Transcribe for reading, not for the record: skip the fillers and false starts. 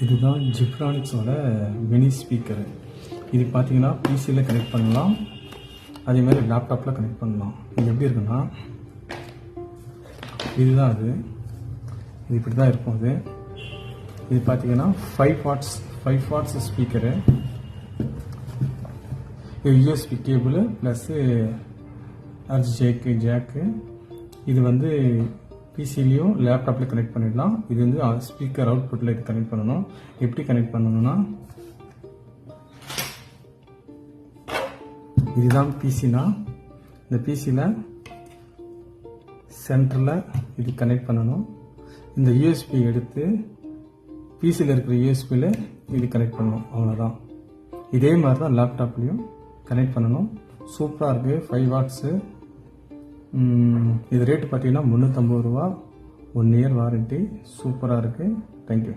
இதுதான் ஜிப்ரானிக்ஸோட mini speaker. இது பார்த்தீங்கன்னா பிசியில் கனெக்ட் பண்ணலாம், அதேமாதிரி லேப்டாப்பில் கனெக்ட் பண்ணலாம். இது எப்படி இருக்குன்னா, இதுதான் அது. இது இப்படி தான் இருக்கும். இது பார்த்தீங்கன்னா 5 வாட்ஸ் ஸ்பீக்கரு. இது யூஎஸ்பி கேபிள் ப்ளஸ்ஸு ஜாக்கு. இது வந்து பிசிலையும் லேப்டாப்லையும் கனெக்ட் பண்ணிடலாம். இது வந்து ஸ்பீக்கர் அவுட்புட்டில் இது கனெக்ட் பண்ணணும். எப்படி கனெக்ட் பண்ணணும்னா, இதுதான் பிசினா, இந்த பிசியில் சென்டரில் இது கனெக்ட் பண்ணணும். இந்த யூஎஸ்பி எடுத்து பிசியில் இருக்கிற யூஎஸ்பியில் இது கனெக்ட் பண்ணணும். அவ்வளோதான். இதே மாதிரி தான் லேப்டாப்லேயும் கனெக்ட் பண்ணணும். சூப்பராக இருக்குது. 5 வாட்ஸு. இது ரேட்டு பார்த்தீங்கன்னா 350 ரூபா. 1 இயர் வாரண்ட்டி. சூப்பராக இருக்குது. தேங்க்யூ.